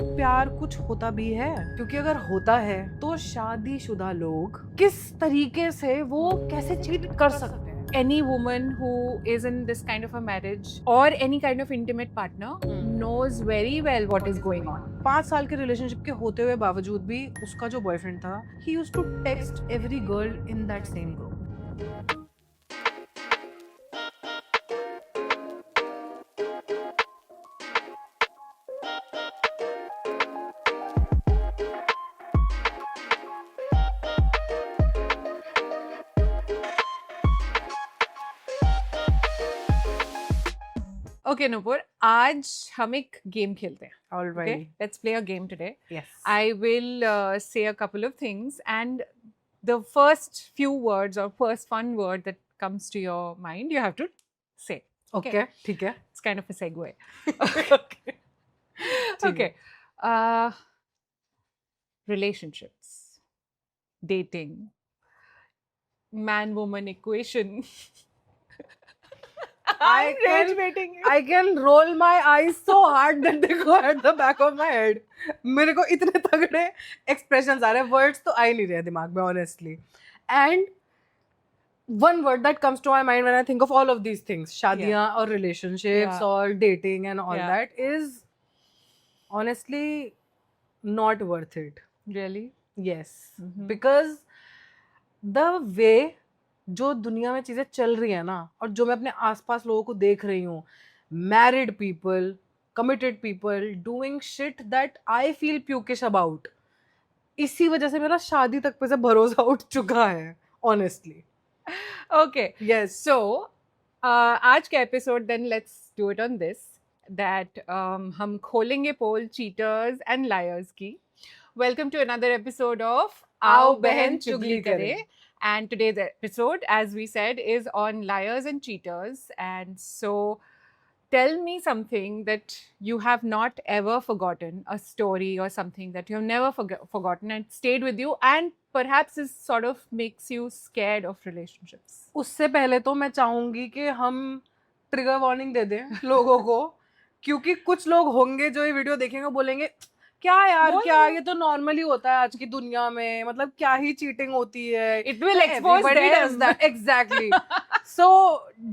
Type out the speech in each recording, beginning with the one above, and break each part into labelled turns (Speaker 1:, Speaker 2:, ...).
Speaker 1: प्यार कुछ होता भी है, क्योंकि अगर होता है तो शादीशुदा लोग किस तरीके से वो कैसे चीट कर सकते हैं.
Speaker 2: Any woman who is in this kind of a marriage or any kind of intimate partner knows very well what is going on.
Speaker 1: 5 साल के रिलेशनशिप के होते हुए बावजूद भी उसका जो बॉयफ्रेंड था, he used to text every girl in that same group.
Speaker 2: Okay, Nupur, आज हम एक गेम खेलते हैं.
Speaker 1: All
Speaker 2: Okay,
Speaker 1: right.
Speaker 2: let's play a game today.
Speaker 1: Yes.
Speaker 2: I will say a couple of things, and the first few words or first one word that comes to your mind, you have to say.
Speaker 1: Okay. ठीक है.
Speaker 2: It's kind of a segue.
Speaker 1: Okay.
Speaker 2: Okay. Uh, relationships, dating, man-woman equation. I'm rage baiting you.
Speaker 1: I can roll my eyes so hard that they go at the back of my head. मेरे को इतने तगड़े expressions आ रहे हैं, words तो आ ही नहीं रहे दिमाग में honestly. And one word that comes to my mind when I think of all of these things, शादियाँ और relationships
Speaker 2: Yeah.
Speaker 1: और dating and all
Speaker 2: Yeah.
Speaker 1: that, is honestly not worth it.
Speaker 2: Really?
Speaker 1: Yes.
Speaker 2: Mhm.
Speaker 1: Because the way जो दुनिया में चीजें चल रही है ना, और जो मैं अपने आसपास लोगों को देख रही हूँ, married people, committed people doing shit that I feel pukish about, इसी वजह से मेरा शादी तक पे से भरोसा उठ चुका है ऑनेस्टली.
Speaker 2: Okay.
Speaker 1: यस.
Speaker 2: So, आज का episode then let's do it on this that हम खोलेंगे पोल चीटर्स एंड लायर्स की. Welcome to another episode of
Speaker 1: आओ
Speaker 2: आओ बहन चुगली करे.
Speaker 1: करें.
Speaker 2: And today's episode, as we said, is on liars and cheaters. And so, tell me something that you have not ever forgotten, a story or something that you have never forgotten and stayed with you, and perhaps is sort of makes you scared of relationships.
Speaker 1: उससे पहले तो मैं चाहूंगी कि हम trigger warning दे दें लोगों को, क्योंकि कुछ लोग होंगे जो ये वीडियो देखेंगे बोलेंगे क्या यार,
Speaker 2: बोल
Speaker 1: क्या
Speaker 2: दो.
Speaker 1: ये तो नॉर्मली होता है आज की दुनिया में, मतलब क्या ही चीटिंग होती है.
Speaker 2: It will expose
Speaker 1: Everybody
Speaker 2: them.
Speaker 1: does that. Exactly. So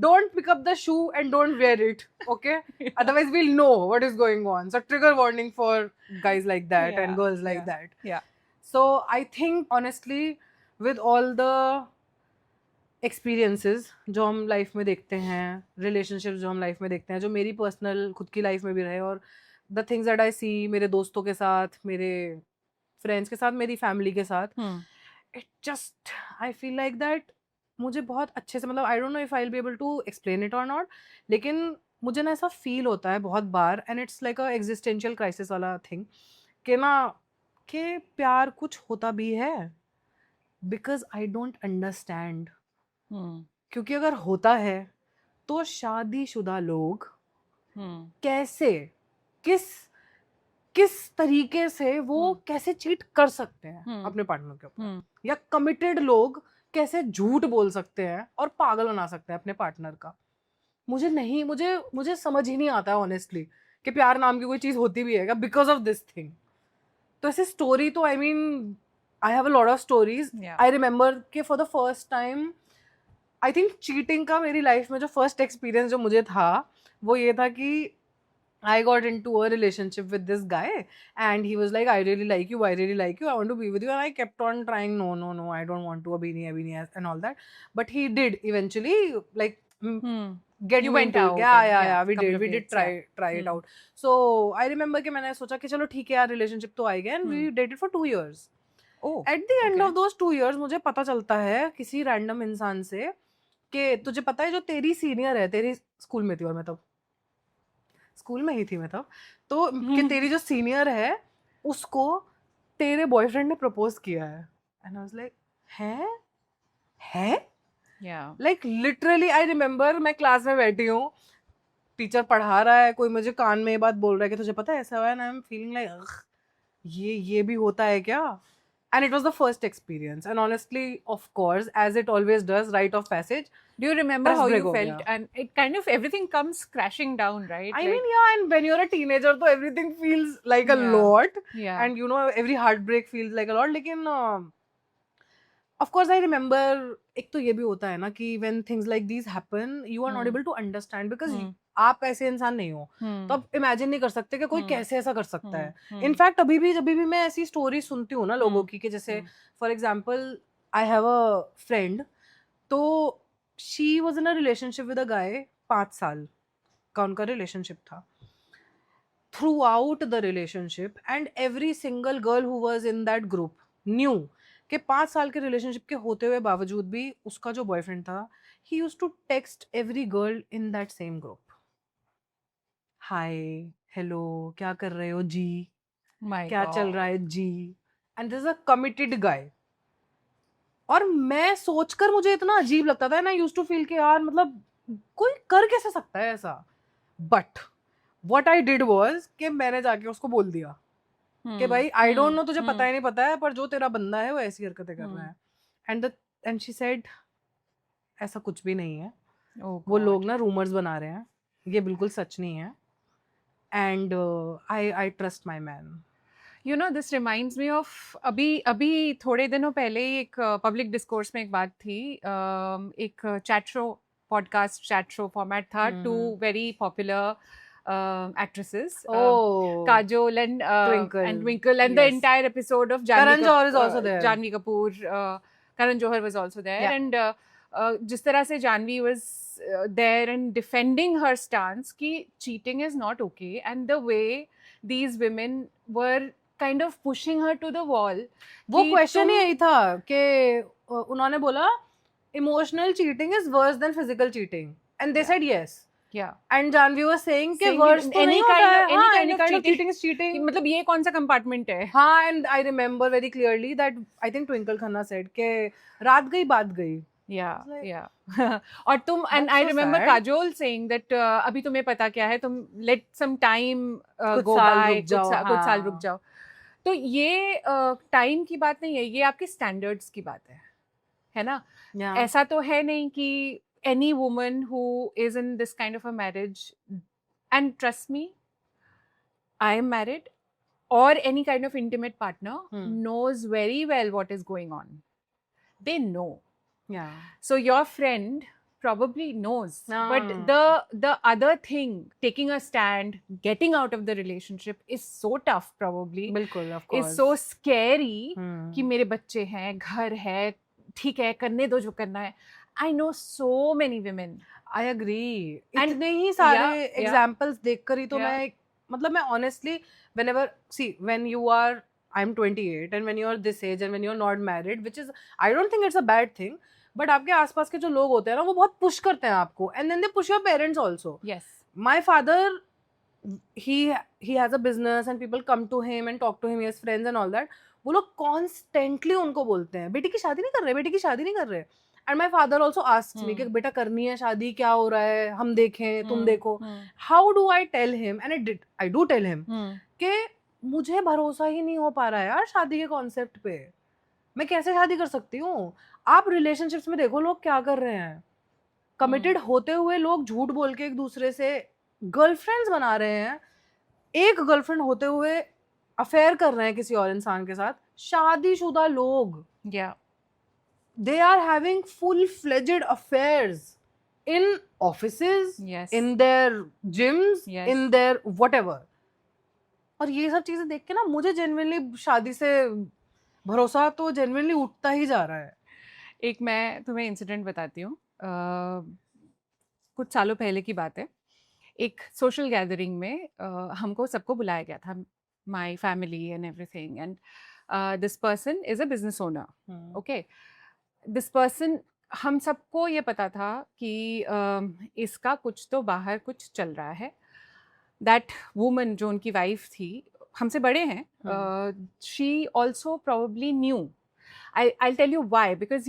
Speaker 1: don't pick up the shoe and don't wear it, okay? Otherwise we'll know what is going on. So trigger warning for guys like that
Speaker 2: Yeah,
Speaker 1: and girls like
Speaker 2: yeah,
Speaker 1: that.
Speaker 2: yeah.
Speaker 1: So I think honestly, with all the experiences जो हम life में देखते हैं, relationships जो हम life में देखते हैं, जो मेरी पर्सनल खुद की लाइफ में भी रहे, और the things that I see मेरे दोस्तों के साथ, मेरे फ्रेंड्स के साथ, मेरी फैमिली के साथ, it just I feel like that मुझे बहुत अच्छे से, मतलब I don't know if I'll be able to explain it or not, लेकिन मुझे ना ऐसा फील होता है बहुत बार, and it's like a existential crisis वाला thing, कि ना कि प्यार कुछ होता भी है, because I don't understand. क्योंकि अगर होता है तो शादीशुदा लोग कैसे, किस किस तरीके से वो कैसे चीट कर सकते हैं अपने पार्टनर के ऊपर, या कमिटेड लोग कैसे झूठ बोल सकते हैं और पागल बना सकते हैं अपने पार्टनर का. मुझे समझ ही नहीं आता है ऑनेस्टली कि प्यार नाम की कोई चीज होती भी है क्या, बिकॉज ऑफ दिस थिंग. तो ऐसे स्टोरी तो I mean I have a lot of stories.
Speaker 2: Yeah.
Speaker 1: I remember कि for the first time I think cheating का मेरी लाइफ में जो फर्स्ट एक्सपीरियंस जो मुझे था वो ये था कि I got into a relationship with this guy and he was like, I really like you, I want to be with you, and I kept on trying, no, I don't want to, Abhini and all that, but he did eventually like get
Speaker 2: You
Speaker 1: me
Speaker 2: went
Speaker 1: into it.
Speaker 2: out
Speaker 1: Yeah,
Speaker 2: and,
Speaker 1: we
Speaker 2: couple of
Speaker 1: did
Speaker 2: dates,
Speaker 1: try it out. So I remember कि मैंने सोचा कि चलो ठीक है यार, relationship तो आएगा, and we dated for 2 years.
Speaker 2: Oh,
Speaker 1: At the end
Speaker 2: okay.
Speaker 1: of those 2 years मुझे पता चलता है किसी random इंसान से कि तुझे पता है जो तेरी सीनियर है, तेरी स्कूल में थी और मैं तब स्कूल में ही थी मैं तब, तो कि तेरी जो सीनियर है उसको तेरे बॉयफ्रेंड ने प्रपोज किया है. एंड आई वाज लाइक हैं
Speaker 2: Yeah.
Speaker 1: Like literally I remember मैं क्लास में बैठी हूँ, टीचर पढ़ा रहा है, कोई मुझे कान में ये बात बोल रहा है कि तुझे पता है ऐसा हुआ है, and I am feeling like ये भी होता है क्या. and it was the first experience, and honestly, of course, as it always does, rite of passage,
Speaker 2: Do you remember
Speaker 1: Trust
Speaker 2: how
Speaker 1: break
Speaker 2: you
Speaker 1: ho
Speaker 2: felt?
Speaker 1: gaya.
Speaker 2: And it kind of everything comes crashing down, right?
Speaker 1: I mean, yeah, and when you're a teenager, so everything feels like a
Speaker 2: Yeah.
Speaker 1: lot,
Speaker 2: yeah.
Speaker 1: and you know, every heartbreak feels like a lot. लेकिन of course, I remember, एक तो ये भी होता है ना कि when things like these happen, you are not able to understand because आप ऐसे इंसान नहीं हो, तो आप इमेजिन नहीं कर सकते कि कोई कैसे ऐसा कर सकता है. इनफैक्ट अभी भी जब भी मैं ऐसी स्टोरी सुनती हूँ ना लोगों की, कि जैसे for example I have a friend, तो she was in a relationship with a guy, 5 साल का उनका रिलेशनशिप था. Throughout the relationship and every single girl who was in that group knew कि 5 साल के रिलेशनशिप के होते हुए बावजूद भी उसका जो बॉयफ्रेंड था, he use to text every girl in that same group, hi, hello, क्या कर रहे हो जी,
Speaker 2: My
Speaker 1: क्या चल
Speaker 2: God.
Speaker 1: रहा है जी, and this a committed guy. और मैं सोचकर मुझे इतना अजीब लगता था, and I used to feel कि यार मतलब कोई कर कैसे सकता है ऐसा. But what I did was कि मैंने जाके उसको बोल दिया कि भाई आई डोंट नो, तुझे पता ही नहीं पता है, पर जो तेरा बंदा है वो ऐसी हरकतें कर रहा है. एंड शी सेड ऐसा कुछ भी नहीं है,
Speaker 2: Oh
Speaker 1: वो
Speaker 2: God.
Speaker 1: लोग ना रूमर्स बना रहे हैं, ये बिल्कुल सच नहीं है. And I trust my man.
Speaker 2: You know, this reminds me of अभी थोड़े दिनों पहले ही एक पब्लिक डिस्कोर्स में एक बात थी. एक chat show, podcast chat show format था. Two very popular actresses, Kajol and Twinkle, and the
Speaker 1: Yes.
Speaker 2: entire episode of
Speaker 1: Karan Johar is also there.
Speaker 2: Janhvi Kapoor, Karan Johar was also there,
Speaker 1: Yeah.
Speaker 2: and जिस तरह से Janhvi was there and defending her stance कि cheating is not okay, and the way these women were kind of pushing her to the wall.
Speaker 1: वो
Speaker 2: कि
Speaker 1: question ही
Speaker 2: तुम-
Speaker 1: यही था कि उन्होंने बोला emotional cheating is worse than physical cheating, and they said yes.
Speaker 2: Yeah.
Speaker 1: And Janhvi was saying कि
Speaker 2: Saying
Speaker 1: worse तो
Speaker 2: any
Speaker 1: नहीं
Speaker 2: kind
Speaker 1: होता है,
Speaker 2: of- any
Speaker 1: हाँ,
Speaker 2: kind
Speaker 1: any
Speaker 2: of
Speaker 1: kind of
Speaker 2: cheating.
Speaker 1: cheating is
Speaker 2: कि
Speaker 1: cheating.
Speaker 2: मतलब ये कौन सा कंपार्टमेंट है?
Speaker 1: हाँ, and I remember very clearly that I think Twinkle Khanna said कि रात गई बात गई.
Speaker 2: Yeah,
Speaker 1: like-
Speaker 2: yeah. और तुम, and
Speaker 1: That's
Speaker 2: I
Speaker 1: so
Speaker 2: remember
Speaker 1: sad.
Speaker 2: Kajol saying that अभी तुम्हें पता क्या है, तुम let some time
Speaker 1: कुछ
Speaker 2: go
Speaker 1: साल
Speaker 2: by,
Speaker 1: रुक जाओ,
Speaker 2: कुछ साल
Speaker 1: हाँ.
Speaker 2: रुक जाओ. तो ये टाइम की बात नहीं है, ये आपके स्टैंडर्ड्स की बात है ना?
Speaker 1: Yeah.
Speaker 2: ऐसा तो है नहीं कि any woman who is in this kind of a marriage, and trust me, I am married, or any kind of intimate partner knows very well what is going on. They know.
Speaker 1: Yeah.
Speaker 2: So your friend probably knows, but the other thing, taking a stand, getting out of the relationship is so tough, probably.
Speaker 1: बिल्कुल, of course.
Speaker 2: Is so scary
Speaker 1: Hmm.
Speaker 2: कि मेरे बच्चे हैं, घर है, ठीक है, करने दो जो करना है. I know so many women.
Speaker 1: I agree.
Speaker 2: And-
Speaker 1: इतने ही सारे
Speaker 2: Yeah, yeah.
Speaker 1: examples देखकर ही तो
Speaker 2: Yeah.
Speaker 1: मैं मतलब मैं honestly whenever see when you are I'm 28 and when you're this age and when you're not married, which is I don't think it's a bad thing, but आपके आसपास के जो लोग होते हैं ना वो बहुत पुश करते हैं आपको, and then they push your parents also.
Speaker 2: Yes.
Speaker 1: My father, he has a business and people come to him and talk to him, he has friends and all that. वो लोग constantly उनको बोलते हैं बेटी की शादी नहीं कर रहे, बेटी की शादी नहीं कर रहे. And my father also asks me कि बेटा करनी है शादी, क्या हो रहा है, हम देखें, तुम देखो. How do I tell him? And I do tell him कि मुझे भरोसा ही नहीं हो पा रहा है यार शादी के कॉन्सेप्ट पे. मैं कैसे शादी कर सकती हूँ? आप रिलेशनशिप्स में देखो लोग क्या कर रहे हैं. कमिटेड होते हुए लोग झूठ बोल के एक दूसरे से गर्लफ्रेंड्स बना रहे हैं. एक गर्लफ्रेंड होते हुए अफेयर कर रहे हैं किसी और इंसान के साथ. शादीशुदा लोग,
Speaker 2: Yeah.
Speaker 1: they are having full-fledged affairs in offices,
Speaker 2: Yes.
Speaker 1: in their gyms,
Speaker 2: Yes.
Speaker 1: in their whatever. और ये सब चीजें देख के ना मुझे जेन्युइनली शादी से भरोसा तो जेन्युइनली उठता ही जा रहा है.
Speaker 2: एक मैं तुम्हें इंसिडेंट बताती हूँ. कुछ सालों पहले की बात है. एक सोशल गैदरिंग में हमको सबको बुलाया गया था, my family and everything, and this person is a business owner. Okay, this person, हम सबको ये पता था कि इसका कुछ तो बाहर कुछ चल रहा है. दैट वुमन जो उनकी वाइफ थी, हमसे बड़े हैं, she also probably knew. I'll tell you why, because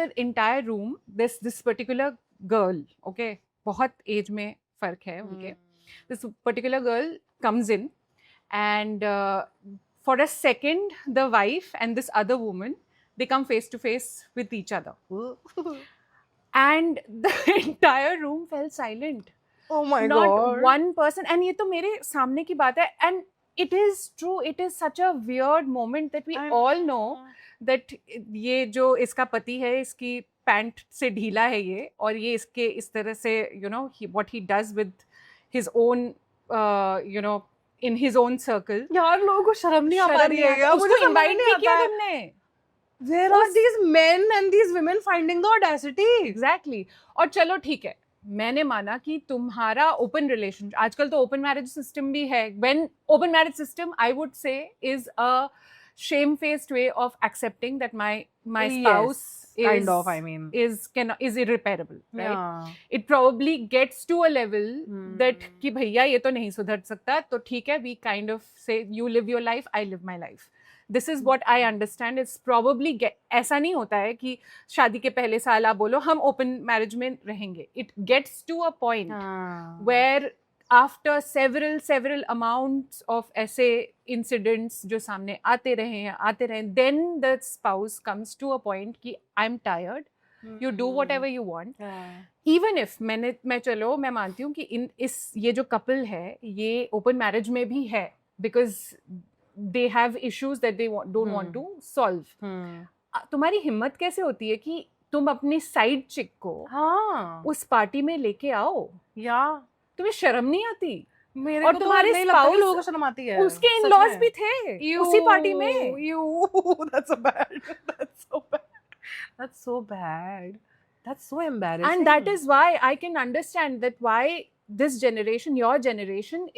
Speaker 2: the entire room, this particular girl, okay, बहुत एज में फर्क है उनके. This particular girl comes in, and for a second, the wife and this other woman, they come face to face with each other. And the entire room fell silent.
Speaker 1: Oh my
Speaker 2: Not
Speaker 1: god.
Speaker 2: one person. And ये तो मेरे सामने की बात है. And it is true. It is such a weird moment that we all know that ये जो इसका पति है, इसकी पैंट से ढीला है ये, और ये इसके इस तरह से, you know, what he does with his own, you know, in his own circle.
Speaker 1: यार लोगों को शर्म नहीं आ पा रही है क्या?
Speaker 2: उसको
Speaker 1: मुझे
Speaker 2: invite
Speaker 1: नहीं
Speaker 2: भी किया
Speaker 1: आता
Speaker 2: तुमने.
Speaker 1: Where are these men and these women finding the audacity?
Speaker 2: Exactly. और चलो ठीक है, मैंने माना कि तुम्हारा ओपन रिलेशन, आजकल तो ओपन मैरिज सिस्टम भी है. When open marriage system, I would say, is a shamefaced way of accepting that my spouse
Speaker 1: Yes, kind of, I mean.
Speaker 2: is irreparable, right?
Speaker 1: Yeah.
Speaker 2: It probably gets to a level that
Speaker 1: Hmm.
Speaker 2: कि भैया ये तो नहीं सुधर सकता, तो ठीक है, we kind of say you live your life, I live my life. This is what I understand. It's probably ऐसा नहीं होता है कि शादी के पहले साल आप बोलो हम ओपन मैरिज में रहेंगे. It gets to a point where after several amounts of ऐसे incidents जो सामने आते रहे, then the spouse comes to a point कि I'm tired, you do whatever you want. Even if मैं मानती हूँ कि ये जो couple है ये open marriage में भी है, because they have issues that they don't want to solve. तुम्हारी हिम्मत कैसे होती है कि तुम अपनी साइड चिक को उस पार्टी में लेके आओ? तुम्हें शर्म नहीं आती?
Speaker 1: मेरे
Speaker 2: और
Speaker 1: को
Speaker 2: तुम्हारे
Speaker 1: तो नहीं लगता कि
Speaker 2: spouse-
Speaker 1: लोगों को शर्म आती है.
Speaker 2: उसके
Speaker 1: सच
Speaker 2: इन-लॉज
Speaker 1: में.
Speaker 2: भी थे उसी पार्टी में.
Speaker 1: That's so bad. That's so bad. That's so bad. That's so embarrassing.
Speaker 2: And that is why I can understand that why this generation, your generation,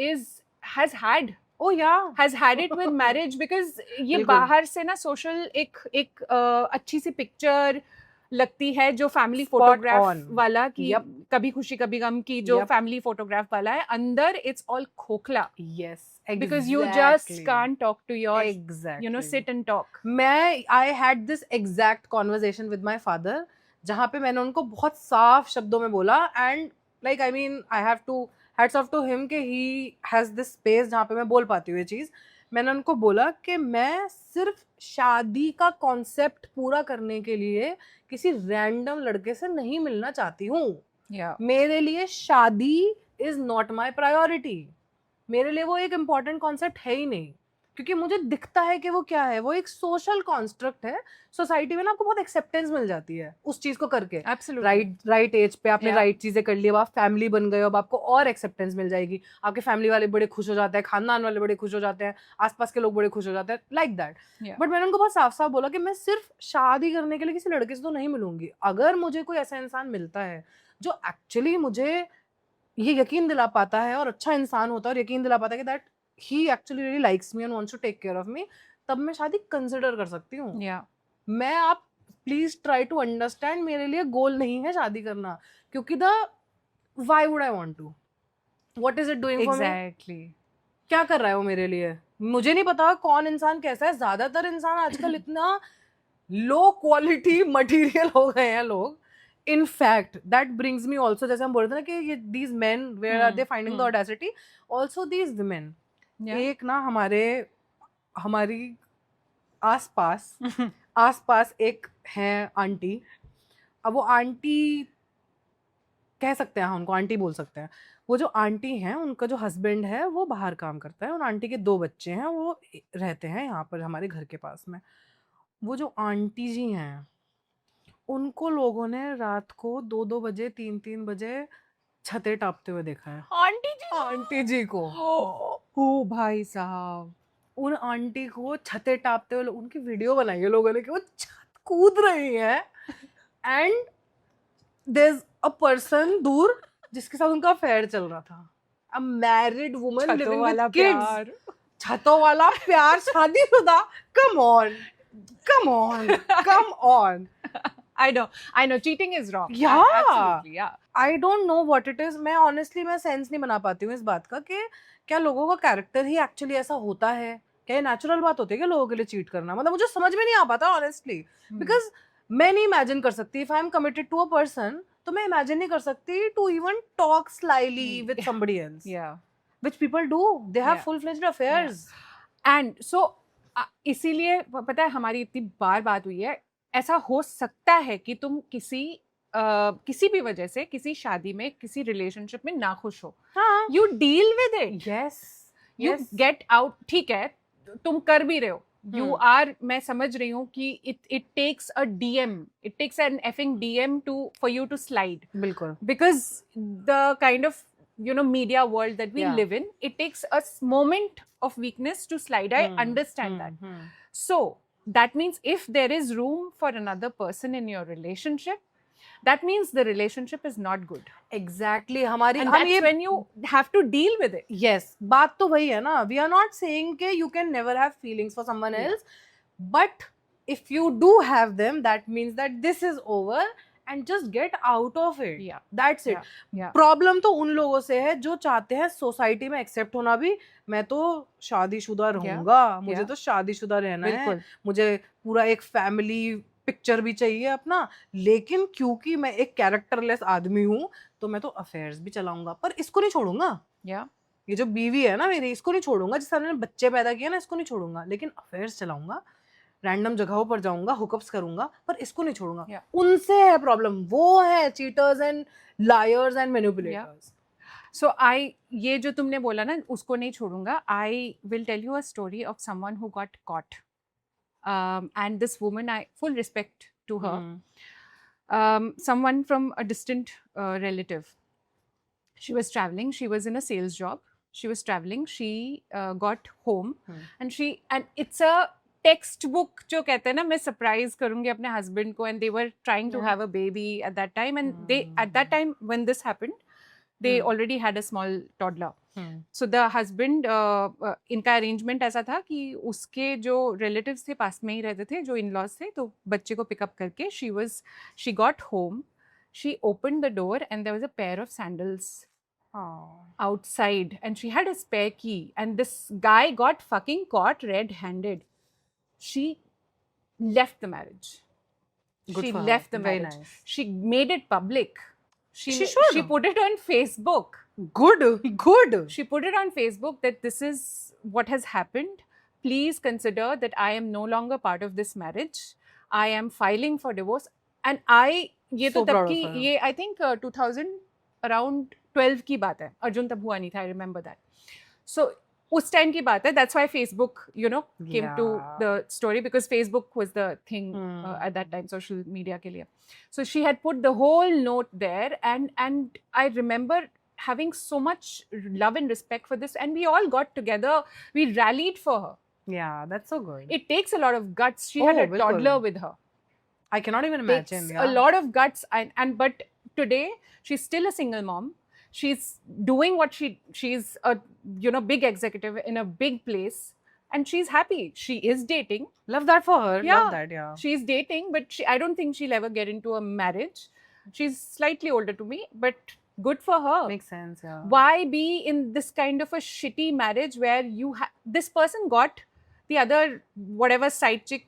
Speaker 2: has had it with marriage, because ये
Speaker 1: बिल्कुल.
Speaker 2: बाहर से ना social एक अच्छी सी picture लगती है जो फैमिली
Speaker 1: Spot
Speaker 2: फोटोग्राफ
Speaker 1: on.
Speaker 2: वाला की,
Speaker 1: Yep.
Speaker 2: कभी खुशी कभी गम की जो
Speaker 1: Yep.
Speaker 2: फैमिली फोटोग्राफ वाला है, अंदर इट्स ऑल खोखला.
Speaker 1: Yes, exactly.
Speaker 2: Because you just can't talk to your,
Speaker 1: Exactly.
Speaker 2: you know, sit and talk.
Speaker 1: I had this exact conversation with my father, जहाँ पे मैंने उनको बहुत साफ शब्दों में बोला, and like I mean I have to hats off to him कि he has this space जहाँ पे मैं बोल पाती हूँ ये चीज़. मैंने उनको बोला कि मैं सिर्फ शादी का कॉन्सेप्ट पूरा करने के लिए किसी रैंडम लड़के से नहीं मिलना चाहती हूँ.
Speaker 2: Yeah.
Speaker 1: मेरे लिए शादी इज नॉट माई प्रायोरिटी. मेरे लिए वो एक इम्पॉर्टेंट कॉन्सेप्ट है ही नहीं, क्योंकि मुझे दिखता है कि वो क्या है. वो एक सोशल कॉन्स्ट्रक्ट है. सोसाइटी में ना आपको बहुत एक्सेप्टेंस मिल जाती है उस चीज को करके.
Speaker 2: Absolutely.
Speaker 1: राइट एज पे आपने
Speaker 2: Yeah.
Speaker 1: राइट चीजें कर ली, अब आप फैमिली बन गए हो, अब आपको और एक्सेप्टेंस मिल जाएगी. आपके फैमिली वाले बड़े खुश हो जाते हैं, खानदान वाले बड़े खुश हो जाते हैं, आसपास के लोग बड़े खुश हो जाते हैं, लाइक दैट.
Speaker 2: Yeah.
Speaker 1: बट मैंने उनको बहुत साफ साफ बोला कि मैं सिर्फ शादी करने के लिए किसी लड़के से तो नहीं मिलूंगी. अगर मुझे कोई ऐसा इंसान मिलता है जो एक्चुअली मुझे ये यकीन दिला पाता है और अच्छा इंसान होता है और यकीन दिला पाता है कि that he actually really likes me and wants to take care of me, तब मैं शादी कंसिडर कर सकती हूँ.
Speaker 2: Yeah.
Speaker 1: मैं आप प्लीज ट्राई टू अंडरस्टैंड, मेरे लिए गोल नहीं है शादी करना, क्योंकि why would I want to, what is it doing for me?
Speaker 2: Exactly.
Speaker 1: क्या कर रहा है वो मेरे लिए? मुझे नहीं पता कौन इंसान कैसा है. ज्यादातर इंसान आजकल इतना लो क्वालिटी मटेरियल हो गए हैं लोग. In fact, that brings me also, जैसे हम बोल रहे थे ना कि ये these men, where are they finding the audacity? Also these women.
Speaker 2: Yeah.
Speaker 1: एक ना हमारी आसपास एक है आंटी. अब वो आंटी कह सकते हैं, हम उनको आंटी बोल सकते हैं. वो जो आंटी हैं उनका जो हस्बैंड है वो बाहर काम करता है और आंटी के 2 बच्चे हैं, वो रहते हैं यहाँ पर हमारे घर के पास में. वो जो आंटी जी हैं उनको लोगों ने रात को 2-2 बजे 3-3 बजे छतें टापते हुए देखा है. आंटी जी को.
Speaker 2: ओ भाई साहब.
Speaker 1: उन आंटी को छतें टापते हुए उनकी वीडियो बनाई है लोगों ने कि वो छत कूद रही है, and there is a person दूर जिसके साथ उनका अफेयर चल रहा था. A married woman living with kids. छतों वाला प्यार, शादीशुदा. कम ऑन.
Speaker 2: I know cheating is wrong.
Speaker 1: Yeah.
Speaker 2: Absolutely, yeah.
Speaker 1: I don't know what it is. मैं ऑनेस्टली मैं सेंस नहीं बना पाती हूँ इस बात का कि क्या लोगों का कैरेक्टर ही एक्चुअली ऐसा होता है, क्या ये नेचुरल बात होती है क्या लोगों के लिए चीट करना? मतलब मुझे समझ में नहीं आ पाता ऑनेस्टली, बिकॉज मैं नहीं इमेजिन कर सकती. If I am committed to a person तो मैं इमेजिन नहीं कर सकती to even talk slightly with somebody else,
Speaker 2: Yeah.
Speaker 1: Which people do. They have
Speaker 2: Yeah.
Speaker 1: Full fledged affairs.
Speaker 2: And so इसीलिए पता है हमारी इतनी बार बात हुई है, ऐसा हो सकता है कि तुम किसी भी वजह से किसी शादी में किसी रिलेशनशिप में ना खुश हो,
Speaker 1: हाँ
Speaker 2: you deal with it,
Speaker 1: yes
Speaker 2: you get out. ठीक है, तुम कर भी रहे हो, यू आर, मैं समझ रही हूँ कि it takes a DM, it takes an effing DM to for you to slide,
Speaker 1: बिल्कुल
Speaker 2: because the kind of media world that we
Speaker 1: Yeah.
Speaker 2: live in, it takes a moment of weakness to slide. I understand that. So that means if there is room for another person in your relationship, that means the relationship is not good,
Speaker 1: exactly हमारी
Speaker 2: and
Speaker 1: हम
Speaker 2: that's
Speaker 1: ये
Speaker 2: when you have to deal with it.
Speaker 1: Yes बात तो वही है ना, we are not saying के you can never have feelings for someone
Speaker 2: Yeah.
Speaker 1: Else, but if you do have them that means that this is over and just get out of it.
Speaker 2: Yeah.
Speaker 1: That's it.
Speaker 2: Yeah.
Speaker 1: Problem तो उन लोगों से है जो चाहते हैं society में accept होना भी, मैं तो शादीशुदा रहूंगा, मुझे
Speaker 2: Yeah.
Speaker 1: तो शादीशुदा रहना है,
Speaker 2: बिल्कुल.
Speaker 1: मुझे पूरा एक फैमिली पिक्चर भी चाहिए अपना, लेकिन क्योंकि मैं एक कैरेक्टरलेस आदमी हूँ तो मैं तो अफेयर्स भी चलाऊंगा, पर इसको नहीं छोड़ूंगा.
Speaker 2: Yeah.
Speaker 1: ये जो बीवी है ना मेरी, इसको नहीं छोड़ूंगा, जिस हमने बच्चे पैदा किए ना, इसको नहीं छोड़ूंगा, लेकिन अफेयर्स चलाऊंगा, रैंडम जगहों पर जाऊंगा, हुकअप्स करूंगा, पर इसको नहीं छोड़ूंगा.
Speaker 2: Yeah.
Speaker 1: उनसे है प्रॉब्लम, वो है cheaters and lawyers and manipulators.
Speaker 2: So ये जो तुमने बोला ना उसको नहीं छोड़ूंगा, I will tell you a story of someone who got caught, and this woman, I full respect to her. Someone from a distant relative. She was traveling. She was in a sales job. She was traveling. She got home, and it's a textbook जो कहते हैं ना, मैं surprise करूँगी अपने husband को, and they were trying to have a baby at that time, and they at that time when this happened, they already had a small toddler. So the husband, इनका arrangement ऐसा था कि उसके जो relatives थे पास में ही रहते थे, जो in-laws थे, तो बच्चे को pick up करके she got home, she opened the door and there was a pair of sandals outside, and she had a spare key, and this guy got fucking caught red-handed. She left the marriage.
Speaker 1: Good
Speaker 2: She
Speaker 1: for her.
Speaker 2: left the
Speaker 1: Very
Speaker 2: marriage.
Speaker 1: nice.
Speaker 2: She made it public.
Speaker 1: She should.
Speaker 2: She put it on Facebook.
Speaker 1: Good.
Speaker 2: She put it on Facebook that this is what has happened. Please consider that I am no longer part of this marriage. I am filing for divorce. And ये तो
Speaker 1: So
Speaker 2: तब
Speaker 1: proud
Speaker 2: की,
Speaker 1: of her.
Speaker 2: ये I think 2012 की बात है. अर्जुन तब हुआ नहीं था, I remember that. So उस टाइम की बात है. That's why Facebook, came to the story, because Facebook was the thing at that time, social media के लिए. So she had put the whole note there, and I remember having so much love and respect for this, and we all got together. We rallied for her.
Speaker 1: Yeah, that's so good.
Speaker 2: It takes a lot of guts. She had a
Speaker 1: बिल्कुल.
Speaker 2: toddler with her.
Speaker 1: I cannot even imagine.
Speaker 2: Takes
Speaker 1: Yeah.
Speaker 2: a lot of guts, and but today she's still a single mom. She's doing what she's a big executive in a big place, and she's happy. She is dating.
Speaker 1: Love that for her.
Speaker 2: Yeah.
Speaker 1: Love that. Yeah.
Speaker 2: She's dating, but I don't think she'll ever get into a marriage. She's slightly older to me, but good for her.
Speaker 1: Makes sense. Yeah.
Speaker 2: Why be in this kind of a shitty marriage where this person got the other whatever side chick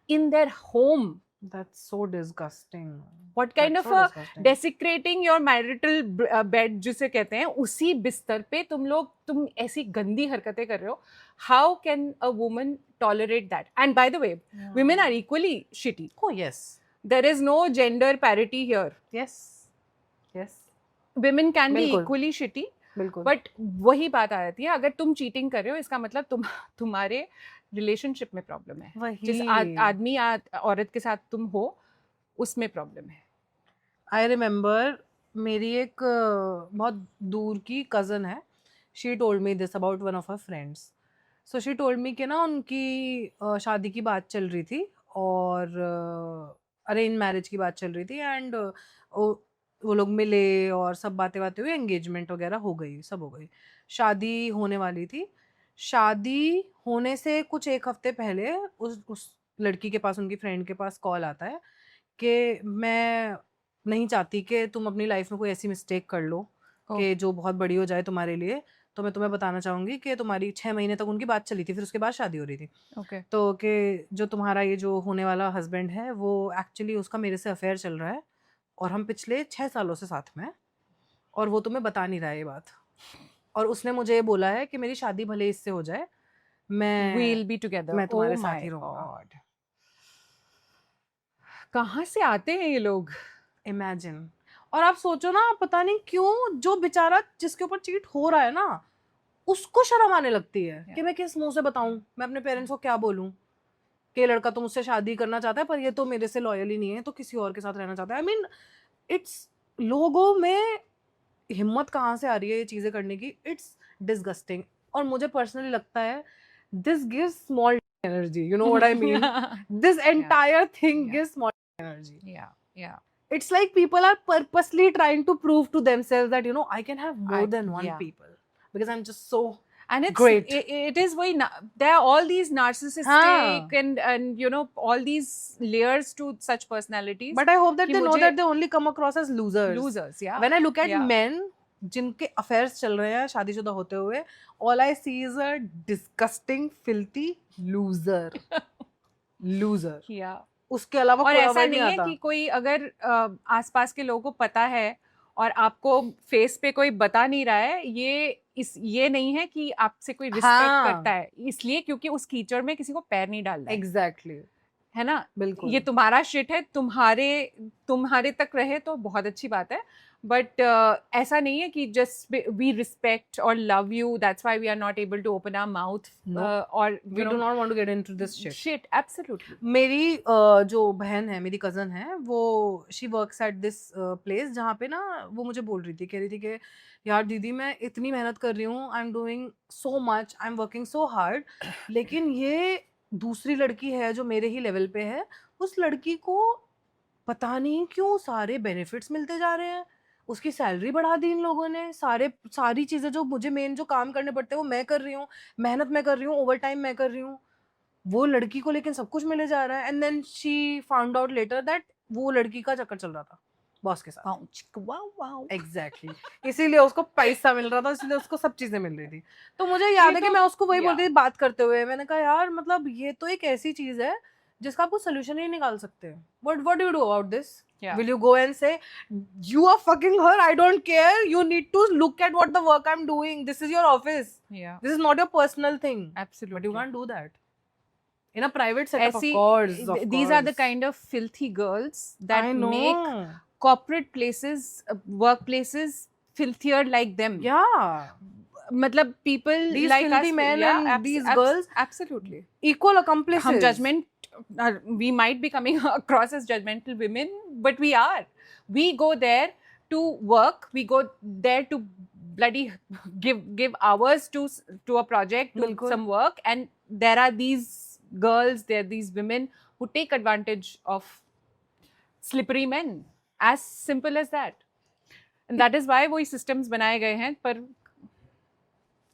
Speaker 2: in their home?
Speaker 1: That's so disgusting.
Speaker 2: What kind
Speaker 1: That's
Speaker 2: of
Speaker 1: so
Speaker 2: a
Speaker 1: disgusting.
Speaker 2: desecrating your marital bed जिसे कहते हैं, उसी बिस्तर पे तुम ऐसी गंदी हरकतें कर रहे हो. How can a woman tolerate that? And by the way, women are equally shitty.
Speaker 1: Oh yes.
Speaker 2: There is no gender parity here.
Speaker 1: Yes. Yes.
Speaker 2: Women can be
Speaker 1: बिल्कुल.
Speaker 2: equally shitty.
Speaker 1: बिल्कुल.
Speaker 2: बट वही बात आ जाती है, अगर तुम चीटिंग कर रहे हो इसका मतलब तुम्हारे रिलेशनशिप में प्रॉब्लम है.
Speaker 1: वही.
Speaker 2: जिस आदमी या औरत के साथ तुम हो उसमें प्रॉब्लम है.
Speaker 1: आई रिमेम्बर मेरी एक बहुत दूर की कज़न है. She told me this about one of her friends. So she told me कि ना उनकी शादी की बात चल रही थी और अरेंज मैरिज की बात चल रही थी, एंड वो लोग मिले और सब बातें हुई, एंगेजमेंट वगैरह हो गई, सब हो गई, शादी होने वाली थी. शादी होने से कुछ एक हफ्ते पहले उस लड़की के पास, उनकी फ्रेंड के पास कॉल आता है कि मैं नहीं चाहती कि तुम अपनी लाइफ में कोई ऐसी मिस्टेक कर लो कि जो बहुत बड़ी हो जाए तुम्हारे लिए, तो मैं तुम्हें बताना चाहूँगी कि तुम्हारी 6 महीने तक उनकी बात चली थी, फिर उसके बाद शादी हो रही थी.
Speaker 2: ओके.
Speaker 1: तो कि जो तुम्हारा ये जो होने वाला हस्बैंड है वो एक्चुअली उसका मेरे से अफेयर चल रहा है और हम पिछले 6 सालों से साथ में हैं और वो तुम्हें बता नहीं रहा है ये बात, और उसने मुझे ये बोला है कि मेरी शादी भले इससे हो जाए मैं
Speaker 2: we'll be together.
Speaker 1: मैं तुम्हारे
Speaker 2: Oh
Speaker 1: साथ
Speaker 2: my
Speaker 1: ही रहूंगा.
Speaker 2: God. कहाँ से आते हैं ये लोग?
Speaker 1: इमेजिन. और आप सोचो ना, पता नहीं क्यों जो बेचारा जिसके ऊपर चीट हो रहा है ना, उसको शर्म आने लगती है कि मैं किस मुंह से बताऊं, मैं अपने पेरेंट्स को क्या बोलूं कि ये लड़का तो मुझसे शादी करना चाहता है पर ये तो मेरे से लॉयल ही नहीं है, तो किसी और के साथ रहना चाहता है. आई मीन इट्स, लोगों में हिम्मत कहाँ से आ रही है ये चीजें करने की. It's disgusting. और मुझे पर्सनली लगता है this gives small energy, you know what I mean. This entire thing gives small energy.
Speaker 2: Yeah, yeah.
Speaker 1: It's like people are purposely trying to prove to themselves that, you know, I can have more than one
Speaker 2: Yeah.
Speaker 1: people because I'm just so
Speaker 2: And it's
Speaker 1: great.
Speaker 2: it is very there are all these narcissistic
Speaker 1: हाँ.
Speaker 2: and you know all these layers to such personalities.
Speaker 1: But I hope that
Speaker 2: कि
Speaker 1: they know
Speaker 2: मुझे-
Speaker 1: that they only come across as losers.
Speaker 2: losers, yeah.
Speaker 1: When I look at
Speaker 2: Yeah.
Speaker 1: men जिनके affairs चल रहे हैं शादीशुदा होते हुए, all I see is a disgusting, filthy loser. Loser.
Speaker 2: Yeah.
Speaker 1: उसके अलावा
Speaker 2: और
Speaker 1: कोई
Speaker 2: ऐसा
Speaker 1: word
Speaker 2: नहीं है
Speaker 1: आता.
Speaker 2: कि कोई अगर आसपास के लोगों को पता है और आपको फेस पे कोई बता नहीं रहा है, ये नहीं है कि आपसे कोई रिस्पेक्ट
Speaker 1: हाँ.
Speaker 2: करता है, इसलिए क्योंकि उस कीचड़ में किसी को पैर नहीं डालना है.
Speaker 1: Exactly.
Speaker 2: है ना.
Speaker 1: बिल्कुल.
Speaker 2: ये तुम्हारा शिट है, तुम्हारे तक रहे तो बहुत अच्छी बात है, बट ऐसा नहीं है कि जस्ट वी रिस्पेक्ट और love you, that's why we are not able to open our mouth और
Speaker 1: We do not want to get into this shit.
Speaker 2: Shit. Absolutely.
Speaker 1: मेरी जो बहन है, मेरी कज़न है, वो she works at this place जहाँ पे ना वो मुझे बोल रही थी, कह रही थी कि यार दीदी मैं इतनी मेहनत कर रही हूँ, I am doing so much, I am working so hard, लेकिन ये दूसरी लड़की है जो मेरे ही लेवल पे है, उस लड़की को पता नहीं क्यों सारे बेनिफिट्स मिलते जा रहे हैं, उसकी सैलरी बढ़ा दी इन लोगों ने, सारी चीज़ें जो मुझे मेन जो काम करने पड़ते हैं वो मैं कर रही हूँ, मेहनत मैं कर रही हूँ, ओवर टाइम मैं कर रही हूँ, वो लड़की को लेकिन सब कुछ मिले जा रहा है. And then she found out later that वो लड़की का चक्कर चल रहा था बॉस के साथ.
Speaker 2: वाओ.
Speaker 1: एग्जैक्टली. इसीलिए उसको पैसा मिल रहा था, इसलिए उसको सब चीजें मिल रही थी. तो मुझे याद है कि
Speaker 2: तो-
Speaker 1: मैं उसको वही बोलती
Speaker 2: yeah.
Speaker 1: थी बात करते हुए, मैंने कहा यार मतलब ये तो एक ऐसी चीज है जिसका आप कुछ सोल्यूशन ही निकाल सकते हैं. What do you do about this?
Speaker 2: Yeah.
Speaker 1: Will you go and say you are fucking her, I don't care, you need to look at what the work I'm doing, this is your office,
Speaker 2: Yeah.
Speaker 1: this is not your personal thing.
Speaker 2: Absolutely.
Speaker 1: But you can't do that in a private setup.
Speaker 2: ऐसी,
Speaker 1: of course,
Speaker 2: these are the kind of filthy girls that
Speaker 1: I know.
Speaker 2: make corporate places, workplaces filthier like them.
Speaker 1: Yeah,
Speaker 2: मतलब people
Speaker 1: these
Speaker 2: like
Speaker 1: filthy
Speaker 2: us,
Speaker 1: men
Speaker 2: yeah,
Speaker 1: and these girls,
Speaker 2: absolutely.
Speaker 1: equal accomplices.
Speaker 2: हम judgment, we might be coming across as judgmental women, but we are. We go there to work. We go there to bloody give hours to a project, to
Speaker 1: बिल्कुल.
Speaker 2: some work, and there are these girls, there are these women who take advantage of slippery men. As simple as that. And that is why वही systems बनाए गए हैं, पर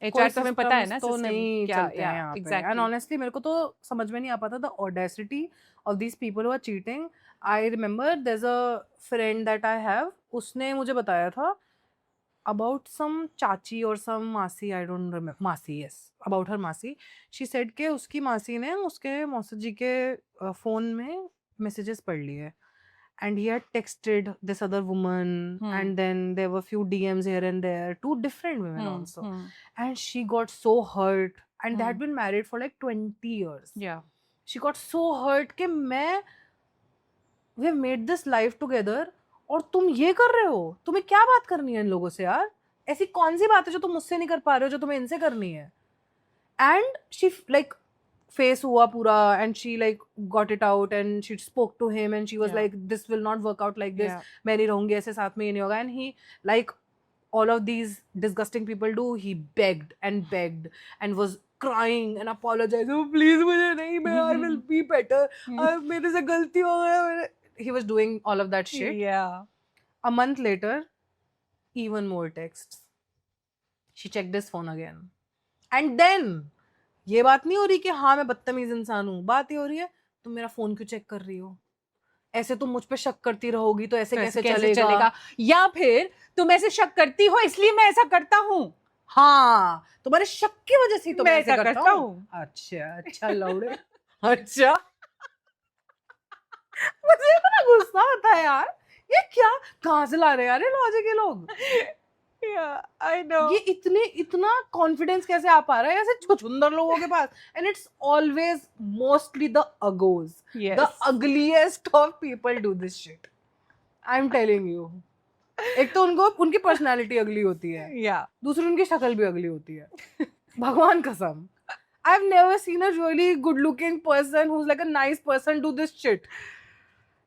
Speaker 1: कोई
Speaker 2: HR तो हमें पता है ना
Speaker 1: systems तो
Speaker 2: system
Speaker 1: नहीं
Speaker 2: क्या,
Speaker 1: चलते हैं
Speaker 2: yeah,
Speaker 1: यहाँ पे.
Speaker 2: exactly.
Speaker 1: And honestly मेरे को तो समझ में नहीं आ पाता the audacity of these people who are cheating. I remember there's a friend that I have, उसने मुझे बताया था about some चाची or some मासी, I don't remember, मासी, yes, about her मासी. She said कि उसकी मासी ने उसके मौसा जी के फ़ोन में messages पढ़ लिए. And he had texted this other woman, and then there were few DMs here and there to different women also. And she got so hurt, and they had been married for like 20 years.
Speaker 2: Yeah.
Speaker 1: She got so hurt कि मैं, we have made this life together और तुम ये कर रहे हो, तुम्हें क्या बात करनी है इन लोगों से यार? ऐसी कौन सी बात है जो तुम मुझसे नहीं कर पा रहे हो जो तुम्हें इनसे करनी है? And she like face हुआ पूरा, and she like got it out, and she spoke to him, and she was
Speaker 2: Yeah.
Speaker 1: like this will not work out like this.
Speaker 2: Yeah.
Speaker 1: मैं नहीं रहूंगी ऐसे साथ में, ये नहीं होगा. And he, like all of these disgusting people do, he begged and was crying and apologizing. Oh, please मुझे नहीं, मैं I will be better. मेरे से गलती हो गया. He was doing all of that shit.
Speaker 2: Yeah.
Speaker 1: A month later, even more texts. She checked his phone again. And then ये बात नहीं हो रही कि हाँ मैं बदतमीज इंसान हूँ, बात ये हो रही है तुम मेरा फोन क्यों चेक कर रही हो, ऐसे तुम मुझ पे शक करती रहोगी तो ऐसे कैसे चलेगा?
Speaker 2: या फिर तुम ऐसे शक करती हो इसलिए मैं ऐसा करता हूँ.
Speaker 1: हाँ, तुम्हारे शक की वजह से तो
Speaker 2: मैं
Speaker 1: मैं ऐसे
Speaker 2: ऐसा
Speaker 1: करता
Speaker 2: करता
Speaker 1: हूँ. अच्छा लौड़े. अच्छा. मुझे इतना गुस्सा आता है यार, ये क्या, कहाँ से ला रहे हैं यार ये लॉजिक ये लोग?
Speaker 2: Yeah, I know.
Speaker 1: ये इतना कॉन्फिडेंस कैसे आ पा रहा है ऐसे छुछुंदर लोगों के पास? And it's always mostly the uglies, the
Speaker 2: Yes.
Speaker 1: Ugliest of people do this shit. I am telling you. एक तो उनकी पर्सनालिटी अगली होती है,
Speaker 2: Yeah.
Speaker 1: दूसरी उनकी शक्ल भी अगली होती है. भगवान कसम. I've never seen a really good looking person who's like a nice person do this shit.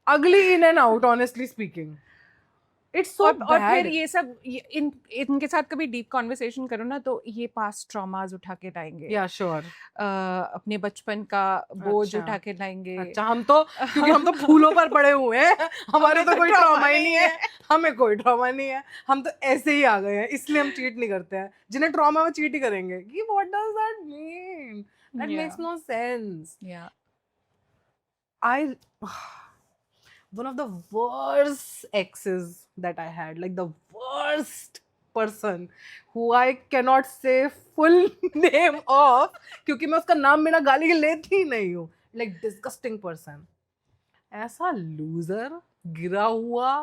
Speaker 1: Ugly in and out, honestly speaking. It's so
Speaker 2: और फिर
Speaker 1: bad.
Speaker 2: ये सब इनके साथ कभी डीप कॉन्वर्सेशन करो ना तो ये पास्ट ट्रॉमास उठा के लाएंगे.
Speaker 1: Yeah, sure.
Speaker 2: अपने बचपन का बोझ
Speaker 1: अच्छा.
Speaker 2: उठा के लाएंगे.
Speaker 1: अच्छा, हम तो क्योंकि हम तो फूलों पर पड़े हुए हैं, हमारे तो कोई ट्रॉमा ही नहीं है. हमें कोई ट्रॉमा नहीं है, हम तो ऐसे ही आ गए हैं, इसलिए हम चीट नहीं करते हैं. जिन्हें ट्रॉमा वो चीट ही करेंगे. कि what does that mean? That
Speaker 2: Yeah.
Speaker 1: makes no sense.
Speaker 2: Yeah.
Speaker 1: One of the worst exes that I had, like the worst person who I cannot say full name of, क्योंकि मैं उसका नाम बिना गाली के लेती ही नहीं हूँ. Like disgusting person. ऐसा loser, गिरा हुआ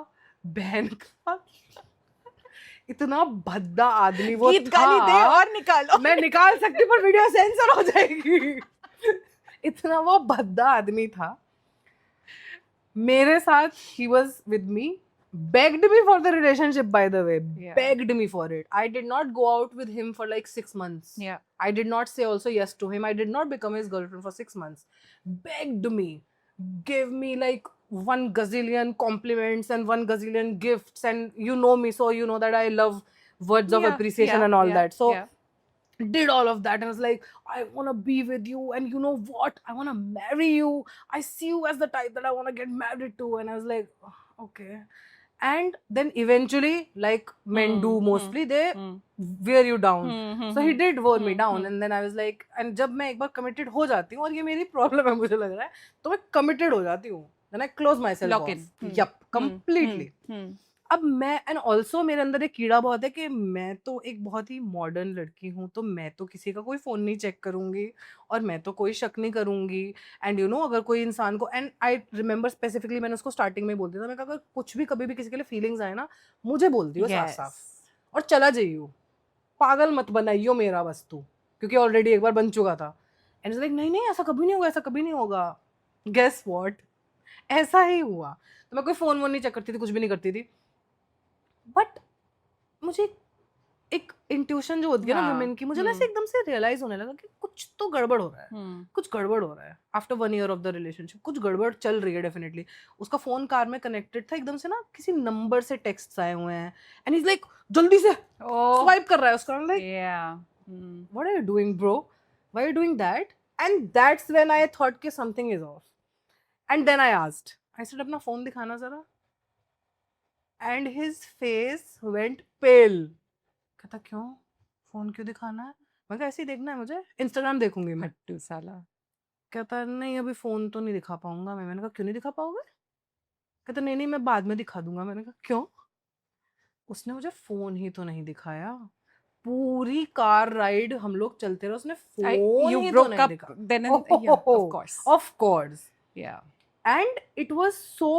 Speaker 1: बहन का इतना भद्दा आदमी वो
Speaker 2: गीत
Speaker 1: था.
Speaker 2: गाली दे और निकालो.
Speaker 1: मैं निकाल सकती पर वीडियो सेंसर हो जाएगी. इतना वो भद्दा आदमी था. मेरे साथ he was with me, begged me for the relationship, by the way.
Speaker 2: Yeah.
Speaker 1: Begged me for it. I did not go out with him for like 6 months.
Speaker 2: Yeah.
Speaker 1: I did not say also yes to him. I did not become his girlfriend for 6 months. Begged me, gave me like 1 gazillion compliments and 1 gazillion gifts, and you know me, so you know that I love words of
Speaker 2: Yeah,
Speaker 1: appreciation
Speaker 2: yeah,
Speaker 1: and all
Speaker 2: yeah,
Speaker 1: that. So
Speaker 2: yeah.
Speaker 1: did all of that and was like, I want to be with you, and you know what, I want to marry you. I see you as the type that I want to get married to. And I was like, "Oh, okay." And then eventually, like men do mostly, they wear you down. So he did wear me down. And then I was like, and जब मैं एक बार committed हो जाती हूँ, और ये मेरी problem है मुझे लग रहा है, तो मैं committed हो जाती हूँ. Then I close myself
Speaker 2: Lock
Speaker 1: off.
Speaker 2: in.
Speaker 1: Yup, completely. अब मैं एंड ऑल्सो मेरे अंदर एक कीड़ा बहुत है कि मैं तो एक बहुत ही मॉडर्न लड़की हूँ, तो मैं तो किसी का कोई फ़ोन नहीं चेक करूँगी, और मैं तो कोई शक नहीं करूँगी. एंड यू नो, अगर कोई इंसान को, एंड आई रिमेंबर स्पेसिफिकली मैंने उसको स्टार्टिंग में बोल दिया था, मैं कहा अगर कुछ भी कभी भी किसी के लिए फीलिंग्स आए ना, मुझे बोल दियो साफ साफ और चला जाइयो. पागल मत बनाइयो मेरा वस्तु, क्योंकि ऑलरेडी एक बार बन चुका था. एंड लाइक नहीं नहीं, ऐसा कभी नहीं होगा, ऐसा कभी नहीं होगा. गेस व्हाट, ऐसा ही हुआ. तो मैं कोई फ़ोन वोन नहीं चेक करती थी, कुछ भी नहीं करती थी. बट मुझे एक इंट्यूशन जो होती है ना
Speaker 2: हाँ,
Speaker 1: वुमेन की, मुझे ना ऐसे एकदम से रियलाइज होने लगा कि कुछ तो गड़बड़ हो रहा है. कुछ गड़बड़ हो रहा है. After 1 year of the relationship कुछ गड़बड़ चल रही है डेफिनेटली. उसका फोन कार में कनेक्टेड था, एकदम से ना किसी नंबर से टेक्स्ट आए हुए हैं, एंड इज लाइक जल्दी से स्वाइप कर रहा है उसका. Like what are you doing bro, why are you doing that? And that's when I thought कि something is off. And then I asked, I said अपना फोन दिखाना जरा. And his face went pale. कहता क्यों, phone क्यों दिखाना है? मैं कहा ऐसे ही देखना है मुझे, इंस्टाग्राम देखूंगी मैं.
Speaker 2: हट्टू साला.
Speaker 1: कहता नहीं अभी फोन तो नहीं दिखा पाऊंगा मैं. मैंने कहा क्यों नहीं दिखा पाओगे? कहता नहीं नहीं मैं बाद में दिखा दूंगा. मैंने कहा क्यों? उसने मुझे फोन ही तो नहीं दिखाया. पूरी कार राइड हम लोग चलते रहे, उसने फोन
Speaker 2: You
Speaker 1: ही तो
Speaker 2: broke
Speaker 1: नहीं
Speaker 2: up
Speaker 1: दिखा.
Speaker 2: then and yeah, of course.
Speaker 1: Of course.
Speaker 2: Yeah.
Speaker 1: And it was so,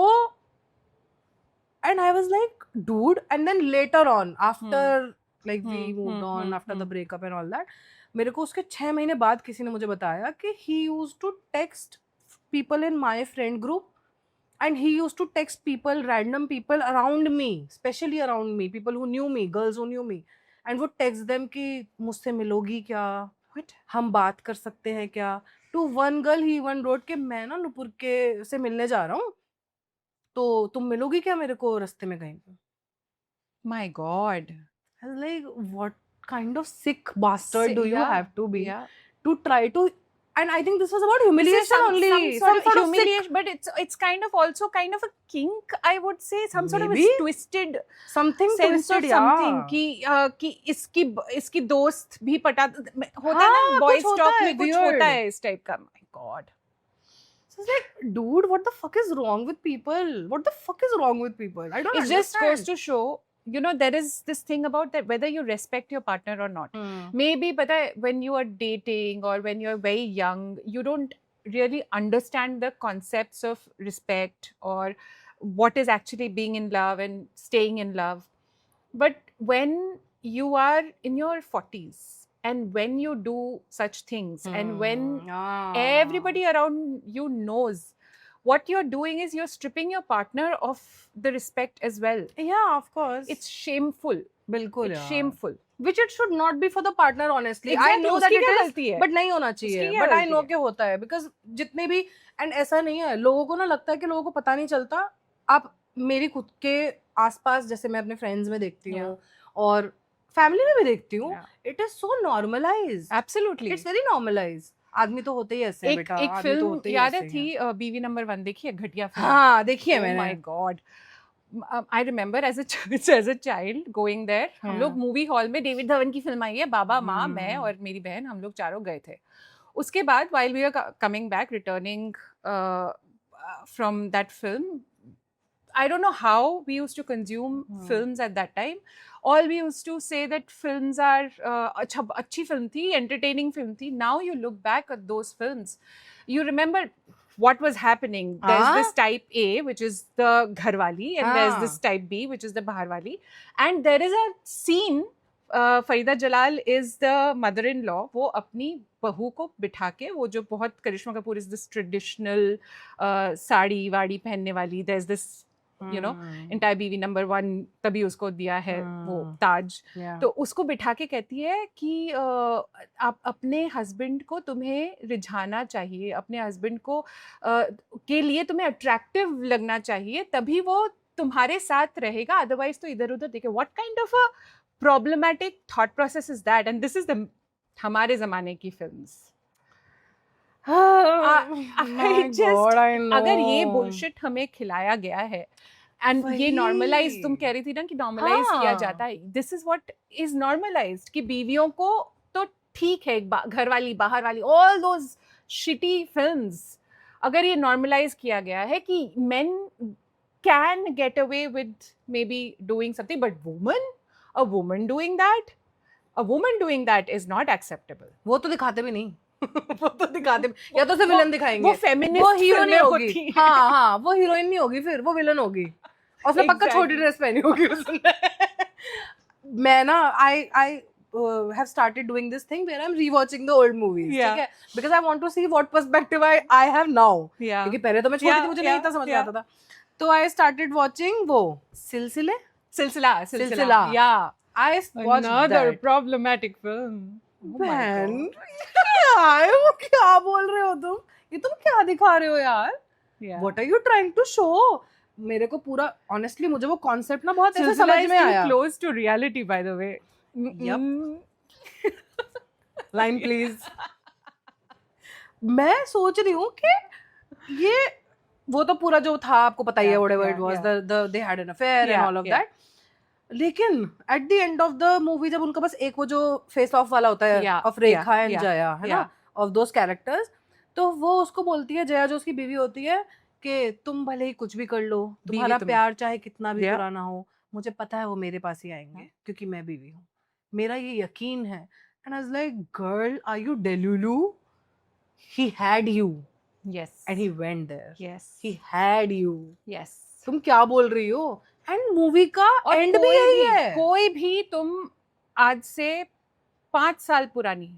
Speaker 1: and I was like, dude. And then later on, after like we moved on, after the breakup and all that, मेरे को उसके 6 महीने बाद किसी ने मुझे बताया कि he used to text people in my friend group, and he used to text people, random people around me, especially around me, people who knew me, girls who knew me, and would text them कि मुझसे मिलोगी क्या, हम बात कर सकते हैं क्या. To one girl he even wrote कि मैं ना नुपुर के से मिलने जा रहा हूँ, तो तुम मिलोगी क्या मेरे को रास्ते में कहीं पे.
Speaker 2: My God.
Speaker 1: I was like, what kind of sick bastard do you
Speaker 2: Yeah,
Speaker 1: have to be
Speaker 2: yeah.
Speaker 1: to try to, and I think this was about humiliation only.
Speaker 2: Some sort of
Speaker 1: sick-
Speaker 2: humiliation, but it's kind of also kind of a kink, I would say, some sort
Speaker 1: Maybe.
Speaker 2: of a twisted
Speaker 1: something
Speaker 2: sense
Speaker 1: twisted,
Speaker 2: of something
Speaker 1: yeah.
Speaker 2: कि इसकी दोस्त भी पटा होता है
Speaker 1: हाँ,
Speaker 2: ना, boys
Speaker 1: कुछ होता
Speaker 2: टॉक
Speaker 1: है,
Speaker 2: में कुछ
Speaker 1: weird.
Speaker 2: होता है इस टाइप का. My God.
Speaker 1: So it's like, dude, what the fuck is wrong with people? What the fuck is wrong with people? I don't
Speaker 2: It just
Speaker 1: understand.
Speaker 2: goes to show, you know, there is this thing about that whether you respect your partner or not. Maybe but when you are dating or when you're very young, you don't really understand the concepts of respect or what is actually being in love and staying in love. But when you are in your 40s and when you do such things and when everybody around you knows what you're doing is you're stripping your partner of the respect as well.
Speaker 1: Yeah, of course.
Speaker 2: It's shameful.
Speaker 1: बिल्कुल
Speaker 2: It's
Speaker 1: यार.
Speaker 2: shameful.
Speaker 1: Which it should not be for the partner, honestly. I
Speaker 2: Exactly,
Speaker 1: know that
Speaker 2: उसकी
Speaker 1: it
Speaker 2: क्या
Speaker 1: is,
Speaker 2: गलती है?
Speaker 1: but नहीं होना चाहिए.
Speaker 2: उसकी क्या
Speaker 1: But I
Speaker 2: गलती
Speaker 1: know
Speaker 2: है?
Speaker 1: कि होता है because जितने भी, and ऐसा नहीं है, लोगों को ना लगता है कि लोगों को पता नहीं चलता. आप मेरी खुद के आसपास जैसे मैं अपने फ्रेंड्स में देखती हूँ और फैमिली में भी देखती हूँ,
Speaker 2: Yeah.
Speaker 1: it is so normalized.
Speaker 2: Absolutely.
Speaker 1: It's very normalized. आदमी तो होते ही ऐसे हैं बेटा.
Speaker 2: एक
Speaker 1: आदमी तो
Speaker 2: फिल्म
Speaker 1: होते ही
Speaker 2: याद है
Speaker 1: ऐसे
Speaker 2: थी
Speaker 1: हैं.
Speaker 2: बीवी नंबर 1 देखी है, घटिया फिल्म.
Speaker 1: हाँ देखिए
Speaker 2: Oh
Speaker 1: मैंने.
Speaker 2: my God. I remember as a child going there. हम लोग मूवी हॉल में डेविड धवन की फिल्म आई है, बाबा माँ मैं और मेरी बहन, हम लोग चारों गए थे. उसके बाद while we were coming back, returning from that film, I don't know how we used to consume films at that time. All we used to say that films are अच्छी film थी, entertaining film थी. Now you look back at those films, you remember what was happening. There's this type A, which is the Gharwali, and there's this type B, which is the Baharwali. And there is a scene, Farida Jalal is the mother-in-law. वो अपनी बहू को बिठा के, वो जो बहुत करिश्मा Kapoor is this traditional sari वाड़ी पहनने वाली, there's this you know entire बीवी नंबर 1 तभी उसको दिया है वो ताज. तो उसको बिठा के कहती है कि आप अपने हस्बैंड को तुम्हें रिझाना चाहिए, अपने हस्बैंड को के लिए तुम्हें अट्रैक्टिव लगना चाहिए, तभी वो तुम्हारे साथ रहेगा, अदरवाइज तो इधर उधर देखे. What kind of a problematic thought process is that? And this is the हमारे ज़माने की films. अगर ये bullshit हमें खिलाया गया है and ये normalize, तुम कह रही थी ना कि normalize किया जाता है, this is what is normalized, कि बीवियों को तो ठीक है, घर वाली बाहर वाली, all those shitty films, अगर ये normalize किया गया है कि men can get away with maybe doing something, but a woman doing that is not acceptable.
Speaker 1: वो तो दिखाते भी नहीं. वो तो दिखाते या तो विलन दिखाएंगे.
Speaker 2: वो फेमिनिस्ट,
Speaker 1: वो हीरो नहीं होगी. हाँ वो हीरोइन नहीं होगी, फिर वो विलन होगी और उसने पक्का छोटी ड्रेस पहनी होगी उसने. मैं ना I have started doing this thing where I'm rewatching the old movies. ठीक है, because I want to see what perspective I have now. क्योंकि पहले तो मैं छोटी थी, मुझे नहीं इतना समझ में आता था. तो I started watching वो सिलसिला. Yeah, I watched
Speaker 2: another
Speaker 1: that.
Speaker 2: problematic film.
Speaker 1: बहन यार वो क्या बोल रहे हो तुम? ये तुम क्या दिखा रहे हो यार? What are you trying to show? मेरे को पूरा honestly मुझे वो concept ना बहुत ऐसे समझ में आया.
Speaker 2: Close to reality, by the way.
Speaker 1: Yep. Line please. मैं सोच रही हूँ कि ये वो तो पूरा जो था आपको पता ही है, whatever it was, they had an affair and all of that. लेकिन at the end of the movie जब उनका बस एक वो जो face off वाला होता है of रेखा and जया, है ना, of those characters, तो वो उसको बोलती है, जया जो उसकी बीवी होती है, कि तुम भले ही कुछ भी कर लो, तुम्हारा प्यार चाहे कितना भी पुराना हो, मुझे पता है वो मेरे पास ही आएंगे क्योंकि मैं बीवी हूँ, मेरा ये यकीन है. And I was like, girl, are you delulu? He had you.
Speaker 2: Yes.
Speaker 1: And he went there.
Speaker 2: Yes.
Speaker 1: He had you.
Speaker 2: Yes.
Speaker 1: तुम क्या बोल रही हो? एंड मूवी का एंड भी यही है.
Speaker 2: कोई भी तुम आज से 5 साल पुरानी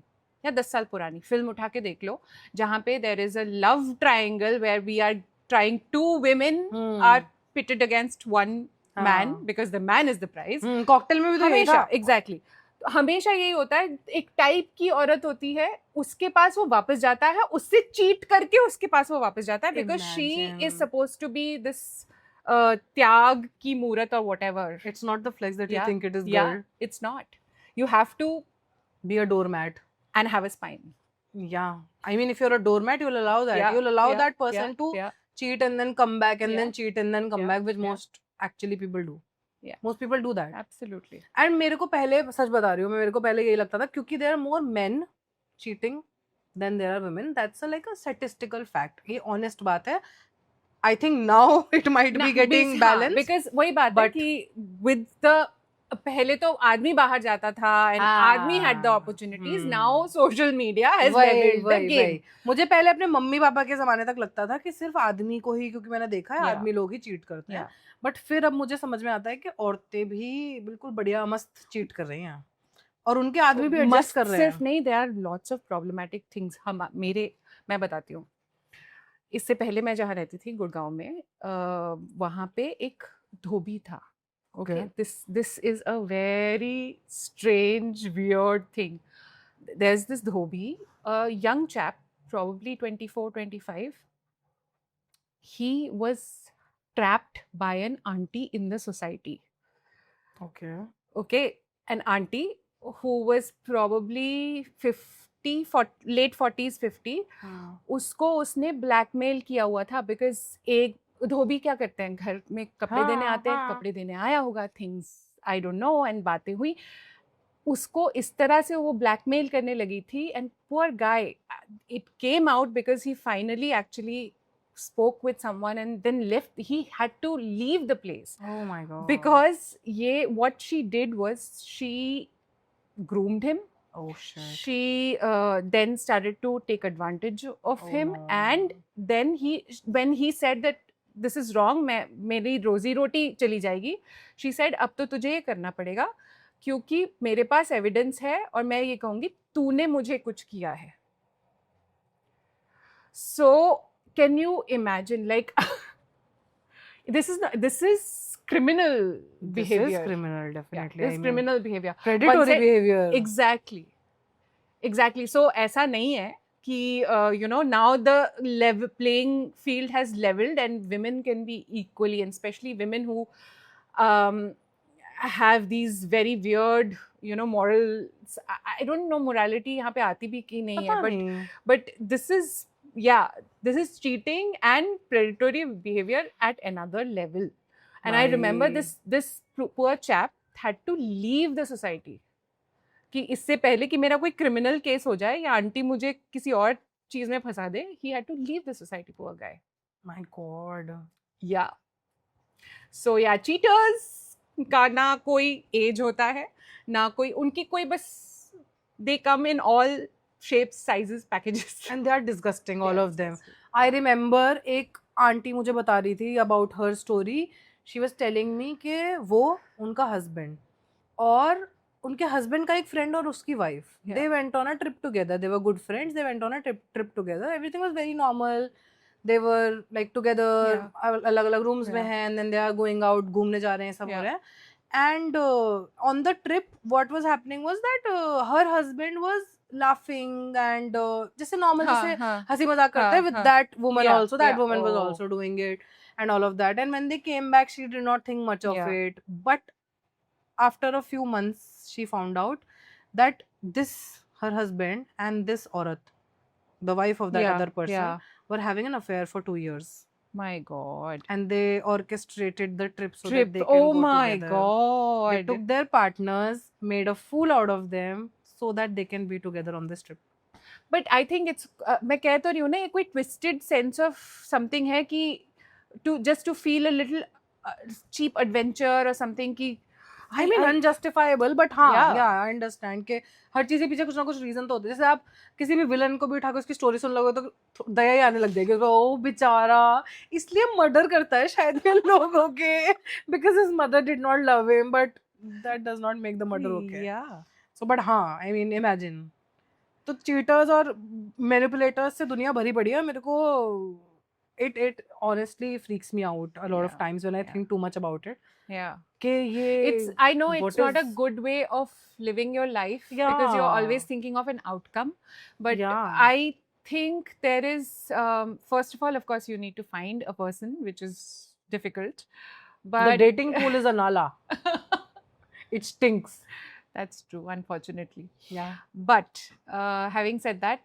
Speaker 2: या 10 साल पुरानी फिल्म उठा के देख लो, जहाँ पे there is a love triangle where we are trying, 2 women are pitted against 1 man because the man is the prize.
Speaker 1: Cocktail में भी तो
Speaker 2: हमेशा एग्जैक्टली हमेशा यही होता है. एक टाइप की औरत होती है, उसके पास वो वापस जाता है, उससे चीट करके उसके पास वो वापस जाता है, because she is supposed to be this त्याग की मूरत और whatever.
Speaker 1: It's not the flex that you think it is, girl.
Speaker 2: It's not. You have to
Speaker 1: be a doormat
Speaker 2: and have a spine.
Speaker 1: Yeah, I mean if you're a doormat, you'll allow that. You'll allow that person to cheat and then come back and then cheat and then come back, which most actually people do. Most people do that.
Speaker 2: Absolutely.
Speaker 1: And मेरे को पहले, सच बता रही हूँ मैं, मेरे को पहले यही लगता था क्योंकि there are more men cheating than there are women. That's like a statistical fact. ये honest बात है. I think now it might be getting balanced.
Speaker 2: Because वही बात है कि with the पहले तो आदमी बाहर जाता था and आदमी had the opportunities. Now social media has leveled the game.
Speaker 1: मुझे पहले अपने मम्मी पापा के जमाने तक लगता था कि सिर्फ आदमी को ही, क्योंकि मैंने देखा है
Speaker 2: Yeah.
Speaker 1: आदमी लोग ही चीट करते हैं,
Speaker 2: Yeah.
Speaker 1: बट फिर अब मुझे समझ में आता है कि औरतें भी बिल्कुल बढ़िया मस्त चीट कर रही हैं और उनके आदमी भी एडजस्ट
Speaker 2: मस्त
Speaker 1: कर रहे
Speaker 2: सिर्फ
Speaker 1: हैं.
Speaker 2: नहीं, there are lots of problematic things. मैं बताती हूँ. इससे पहले मैं जहाँ रहती थी गुड़गांव में, वहाँ पे एक धोबी था. Okay, this is a very strange, weird thing. There's this dhobi, a young chap, probably 24, 25. He was trapped by an auntie in the society. Okay, an auntie who was probably 50, late 40s, 50. उसको उसने blackmail किया हुआ था because एक धोबी क्या करते हैं, घर में कपड़े देने आते हैं, कपड़े देने आया होगा, things I don't no, and बातें हुई, उसको इस तरह से वो ब्लैकमेल करने लगी थी. And poor guy, it came out because he finally actually spoke with someone and then left. He had to leave the place.
Speaker 1: Oh my god.
Speaker 2: Because what she did was she groomed him.
Speaker 1: Oh shit.
Speaker 2: She then started to take advantage of him.
Speaker 1: no.
Speaker 2: And then when he said that this is wrong, मेरी रोजी रोटी चली जाएगी, she said अब तो तुझे ये करना पड़ेगा क्योंकि मेरे पास एविडेंस है और मैं ये कहूँगी तूने मुझे कुछ किया है. So can you imagine, like, this is criminal behavior.
Speaker 1: This is criminal, definitely.
Speaker 2: Yeah, this is criminal behavior.
Speaker 1: Predatory behavior.
Speaker 2: Exactly. So ऐसा नहीं है कि now the playing field has leveled and women can be equally, and especially women who have these very weird morals. I don't know morality यहाँ पे आती भी कि नहीं है, but this is cheating and predatory behavior at another level. And I remember this poor chap had to leave the society कि इससे पहले कि मेरा कोई criminal case हो जाए या आंटी मुझे किसी और चीज में फंसा दे, he had to leave the society, poor guy.
Speaker 1: My god.
Speaker 2: Yeah. So yeah, cheaters का ना कोई age होता है, ना कोई, उनकी कोई बस, they come in all shapes, sizes, packages.
Speaker 1: And they are disgusting, all of them. I remember एक आंटी मुझे बता रही थी about her story. She was telling me कि वो उनका husband और उनके husband का एक friend और उसकी wife, they went on a trip together. They were good friends. They went on a trip together. Everything was very normal. They were like together, अलग-अलग rooms में हैं, and then they are going out, घूमने जा रहे हैं, सब हो रहा है. And on the trip, what was happening was that her husband was laughing and जैसे normal जैसे हंसी मजाक करते हैं with that woman also. That woman was also doing it and all of that. And when they came back, she did not think much of it. But after a few months, she found out that her husband and this aurat, the wife of that other person, were having an affair for 2 years.
Speaker 2: My god.
Speaker 1: And they orchestrated the trip so that they can
Speaker 2: oh
Speaker 1: go
Speaker 2: my
Speaker 1: together.
Speaker 2: god.
Speaker 1: They took their partners, made a fool out of them so that they can be together on this trip.
Speaker 2: But I think it's मैं कह तो रही हूँ ना, एक कोई twisted sense of something है कि just to feel a little cheap adventure or something कि
Speaker 1: I mean unjustifiable, but हाँ, I understand कि हर चीज़ के पीछे कुछ ना कुछ रीजन तो होते हैं. जैसे आप किसी भी विलन को भी उठा के उसकी स्टोरी सुन लोगे तो दया ही आने लग जाएगी. ओ बेचारा इसलिए मर्डर करता है शायद ये लोगों के, because his mother did not love him, but that does not make the murder okay.
Speaker 2: Yeah.
Speaker 1: So but हाँ, I mean imagine. तो चीटर्स और मैनिपुलेटर्स से दुनिया भरी पड़ी है. मेरे को it honestly freaks me out a lot of times when I think too much about it.
Speaker 2: Yeah.
Speaker 1: I
Speaker 2: know it's not a good way of living your life because you're always thinking of an outcome. But I think there is, first of all, of course, you need to find a person, which is difficult. But
Speaker 1: the dating pool is a nala. It stinks.
Speaker 2: That's true, unfortunately.
Speaker 1: Yeah.
Speaker 2: But having said that,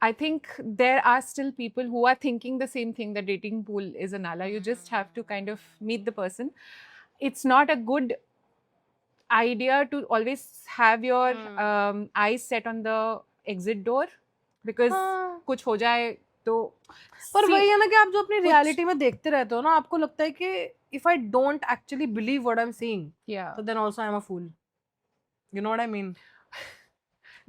Speaker 2: I think there are still people who are thinking the same thing, the dating pool is a nala. You just have to kind of meet the person. It's not a good idea to always have your eyes set on the exit door because कुछ हो जाए तो.
Speaker 1: पर वही है ना कि आप जो अपनी रियलिटी में देखते रहते हो ना, आपको लगता है कि if I don't actually believe what I'm seeing,
Speaker 2: Yeah.
Speaker 1: so then also I'm a fool. You know what I mean?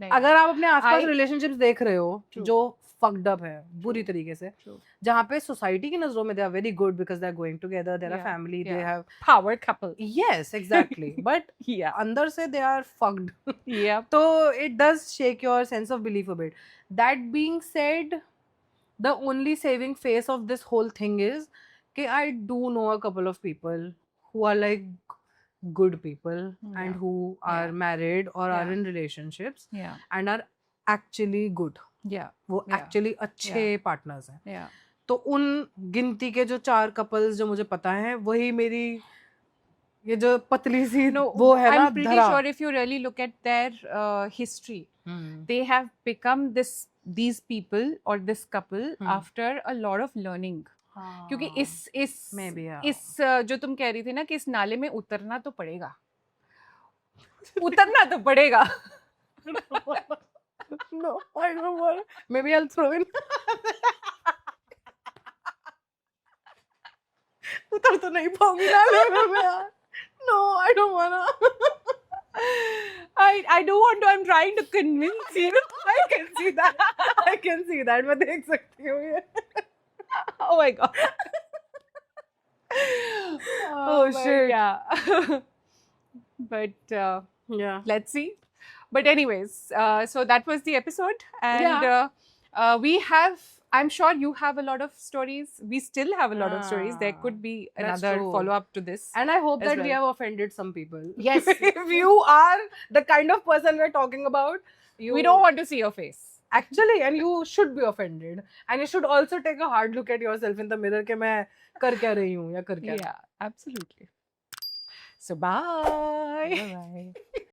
Speaker 2: नहीं,
Speaker 1: अगर आप अपने आसपास
Speaker 2: I-
Speaker 1: रिलेशनशिप्स देख रहे हो
Speaker 2: True.
Speaker 1: जो fucked up है बुरी तरीके से,
Speaker 2: True.
Speaker 1: जहाँ पे सोसाइटी की नजरों में they are very good because they are going together, they are
Speaker 2: Yeah,
Speaker 1: family, they
Speaker 2: yeah.
Speaker 1: have
Speaker 2: power couple.
Speaker 1: yes exactly, but
Speaker 2: Yeah.
Speaker 1: अंदर से they are fucked.
Speaker 2: Yeah.
Speaker 1: So it does shake your sense of belief a bit. That being said, the only saving face of this whole thing is that I do know a couple of people who are like good people
Speaker 2: Yeah.
Speaker 1: and who are
Speaker 2: Yeah.
Speaker 1: married or are
Speaker 2: Yeah.
Speaker 1: in relationships
Speaker 2: Yeah.
Speaker 1: and are actually good.
Speaker 2: Yeah.
Speaker 1: वो
Speaker 2: Yeah.
Speaker 1: actually अच्छे partners हैं.
Speaker 2: Yeah.
Speaker 1: तो उन गिनती के जो 4 couples जो मुझे पता हैं वही मेरी ये जो पतली सी
Speaker 2: No,
Speaker 1: वो है ना
Speaker 2: I'm pretty
Speaker 1: धरा.
Speaker 2: sure if you really look at their history, they have become these people or this couple after a lot of learning. क्योंकि इस
Speaker 1: Maybe, yeah.
Speaker 2: जो तुम कह रही थी ना कि इस नाले में उतरना तो पड़ेगा. उतरना तो पड़ेगा.
Speaker 1: No, I don't want. Maybe I'll throw in. उतर तो नहीं पाऊंगी नाले में यार. No, I don't wanna.
Speaker 2: I don't want to. I'm trying to convince you.
Speaker 1: I can see that. I can see that. मैं देख सकती हूँ ये.
Speaker 2: Oh my god.
Speaker 1: Oh,
Speaker 2: but
Speaker 1: shit.
Speaker 2: Yeah. But
Speaker 1: Yeah.
Speaker 2: let's see. But anyways, so that was the episode, and
Speaker 1: Yeah.
Speaker 2: we have. I'm sure you have a lot of stories. We still have a lot of stories. There
Speaker 1: Ah,
Speaker 2: could be
Speaker 1: that's
Speaker 2: another
Speaker 1: true.
Speaker 2: follow up to this.
Speaker 1: And I hope
Speaker 2: as
Speaker 1: that we
Speaker 2: well.
Speaker 1: have offended some people.
Speaker 2: Yes.
Speaker 1: If you are the kind of person we're talking about,
Speaker 2: We don't want to see your face.
Speaker 1: actually, and you should be offended, and you should also take a hard look at yourself in the mirror कि मैं कर क्या रही हूँ या कर क्या.
Speaker 2: Yeah, absolutely. So bye.
Speaker 1: Bye.